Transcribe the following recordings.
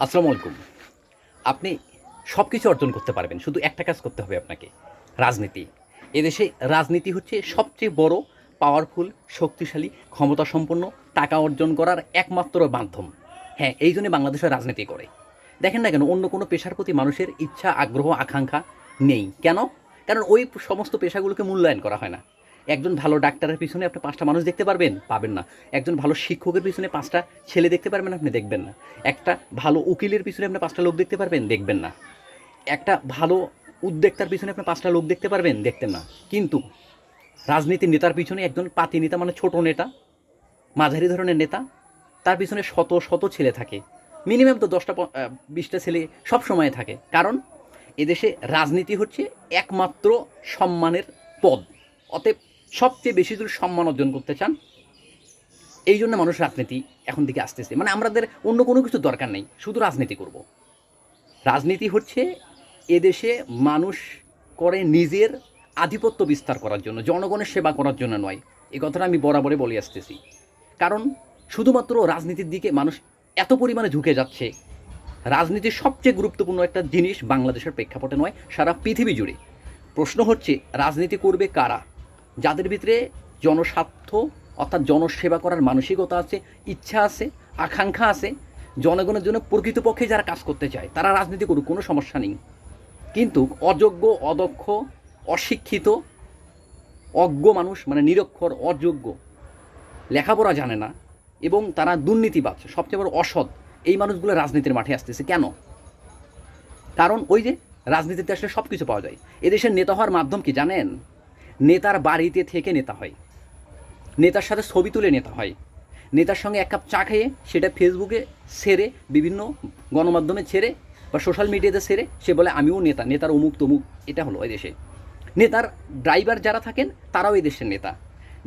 আসসালামু আলাইকুম। আপনি সব কিছু অর্জন করতে পারবেন। শুধু একটা কাজ করতে হবে আপনাকে, রাজনীতি। এদেশে রাজনীতি হচ্ছে সবচেয়ে বড়, পাওয়ারফুল, শক্তিশালী, ক্ষমতাসম্পন্ন, টাকা অর্জন করার একমাত্র মাধ্যম। হ্যাঁ, এইজন্যে বাংলাদেশে রাজনীতি করে। দেখেন না কেন অন্য কোনো পেশার প্রতি মানুষের ইচ্ছা, আগ্রহ, আকাঙ্ক্ষা নেই। কেন? কারণ ওই সমস্ত পেশাগুলোকে মূল্যায়ন করা হয় না। একজন ভালো ডাক্তারের পিছনে আপনি ৫ টা মানুষ দেখতে পারবেন? পাবেন না। একজন ভালো শিক্ষকের পিছনে ৫ টা ছেলে দেখতে পারবেন? আপনি দেখবেন না। একটা ভালো উকিলের পিছনে আপনি ৫ টা লোক দেখতে পারবেন? দেখবেন না। একটা ভালো উদ্যোক্তার পিছনে আপনি ৫ টা লোক দেখতে পারবেন? দেখতেন না। কিন্তু রাজনীতির নেতার পিছনে একজন পাতি নেতা মানে ছোট নেতা, মাঝারি ধরনের নেতা, তার পিছনে শত শত ছেলে থাকে। মিনিমাম তো ১০টা ২০টা ছেলে সবসময় থাকে। কারণ এদেশে রাজনীতি হচ্ছে একমাত্র সম্মানের পদ। অতএব সবচেয়ে বেশি যদি সম্মান অর্জন করতে চান, এই জন্য মানুষ রাজনীতি এখন দিকে আসতেছে। মানে আমাদের অন্য কোনো কিছু দরকার নেই, শুধু রাজনীতি করব। রাজনীতি হচ্ছে এদেশে মানুষ করে নিজের আধিপত্য বিস্তার করার জন্য, জনগণের সেবা করার জন্য নয়। এই কথাটা আমি বরাবরে বলে আসতেছি। কারণ শুধুমাত্র রাজনীতির দিকে মানুষ এত পরিমাণে ঝুঁকে যাচ্ছে। রাজনীতির সবচেয়ে গুরুত্বপূর্ণ একটা জিনিস বাংলাদেশের প্রেক্ষাপটে নয়, সারা পৃথিবী জুড়ে। প্রশ্ন হচ্ছে রাজনীতি করবে কারা? যাদের ভিতরে জনস্বার্থ অর্থাৎ জনসেবা করার মানসিকতা আছে, ইচ্ছা আছে, আকাঙ্ক্ষা আছে, জনগণের জন্য প্রকৃতপক্ষে যারা কাজ করতে চায় তারা রাজনীতি করুক, কোনো সমস্যা নেই। কিন্তু অযোগ্য, অদক্ষ, অশিক্ষিত, অজ্ঞ মানুষ মানে নিরক্ষর, অযোগ্য, লেখাপড়া জানে না এবং তারা দুর্নীতিবাজ, সবচেয়ে বড় অসৎ, এই মানুষগুলো রাজনীতির মাঠে আসতেছে কেন? কারণ ওই যে রাজনীতিতে আসলে সব কিছু পাওয়া যায়। এদেশের নেতা হওয়ার মাধ্যম কি জানেন? নেতার বাড়িতে থেকে নেতা হয়, নেতার সাথে ছবি তুলে নেতা হয়, নেতার সঙ্গে এক কাপ চা খেয়ে সেটা ফেসবুকে ছেড়ে, বিভিন্ন গণমাধ্যমে ছেড়ে বা সোশ্যাল মিডিয়াতে ছেড়ে সে বলে আমিও নেতা, নেতার অমুক তমুক। এটা হলো এই দেশে। নেতার ড্রাইভার যারা থাকেন তারাও এই দেশের নেতা,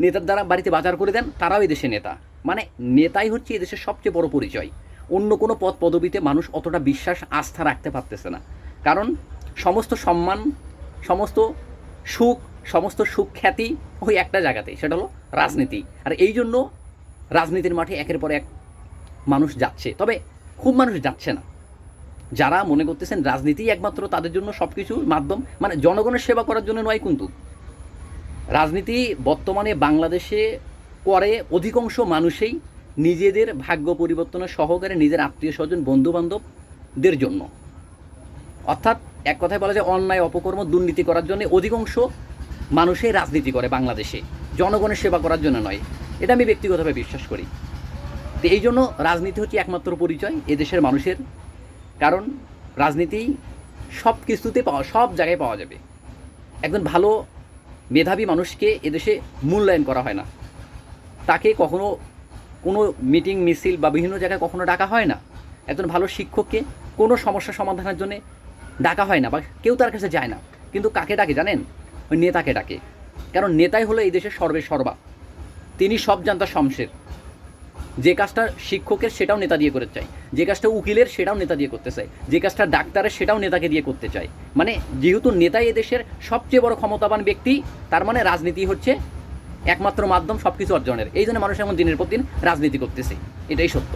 নেতার দ্বারা বাড়িতে বাজার করে দেন তারাও এই দেশের নেতা। মানে নেতাই হচ্ছে এই দেশের সবচেয়ে বড় পরিচয়। অন্য কোনো পদ পদবিতে মানুষ অতটা বিশ্বাস আস্থা রাখতে পারতেছে না। কারণ সমস্ত সম্মান, সমস্ত সুখ, সমস্ত সুখ্যাতি ওই একটা জায়গাতেই, সেটা হলো রাজনীতি। আর এই জন্য রাজনীতির মাঠে একের পর এক মানুষ যাচ্ছে, তবে খুব মানুষ যাচ্ছে না। যারা মনে করতেছেন রাজনীতি একমাত্র তাদের জন্য সব কিছুর মাধ্যম, মানে জনগণের সেবা করার জন্য নয়। কিন্তু রাজনীতি বর্তমানে বাংলাদেশে করে অধিকাংশ মানুষই নিজেদের ভাগ্য পরিবর্তনের সহকারে নিজের আত্মীয় স্বজন, বন্ধুবান্ধবদের জন্য। অর্থাৎ এক কথায় বলা যায় অন্যায়, অপকর্ম, দুর্নীতি করার জন্য অধিকাংশ মানুষই রাজনীতি করে বাংলাদেশে, জনগণের সেবা করার জন্য নয়। এটা আমি ব্যক্তিগতভাবে বিশ্বাস করি। তো এই জন্য রাজনীতি হচ্ছে একমাত্র পরিচয় এদেশের মানুষের। কারণ রাজনীতি সব কিছুতে পাওয়া, সব জায়গায় পাওয়া যাবে। একজন ভালো মেধাবী মানুষকে এদেশে মূল্যায়ন করা হয় না, তাকে কখনো কোনো মিটিং মিছিল বা বিভিন্ন জায়গায় কখনো ডাকা হয় না। একজন ভালো শিক্ষককে কোনো সমস্যা সমাধানের জন্য ডাকা হয় না বা কেউ তার কাছে যায় না। কিন্তু কাকে ডাকে জানেন? ওই নেতাকে ডাকে। কারণ নেতাই হলো এই দেশের সর্বে সর্বা, তিনি সব জানতা শমশের। যে কাজটা শিক্ষকের সেটাও নেতা দিয়ে করতে চায়, যে কাজটা উকিলের সেটাও নেতা দিয়ে করতে চায়, যে কাজটা ডাক্তারের সেটাও নেতাকে দিয়ে করতে চায়। মানে যেহেতু নেতাই এদেশের সবচেয়ে বড় ক্ষমতাবান ব্যক্তি, তার মানে রাজনীতি হচ্ছে একমাত্র মাধ্যম সব কিছু অর্জনের। এই জন্য মানুষ এখন দিনের পর দিন রাজনীতি করতেছে, এটাই সত্য।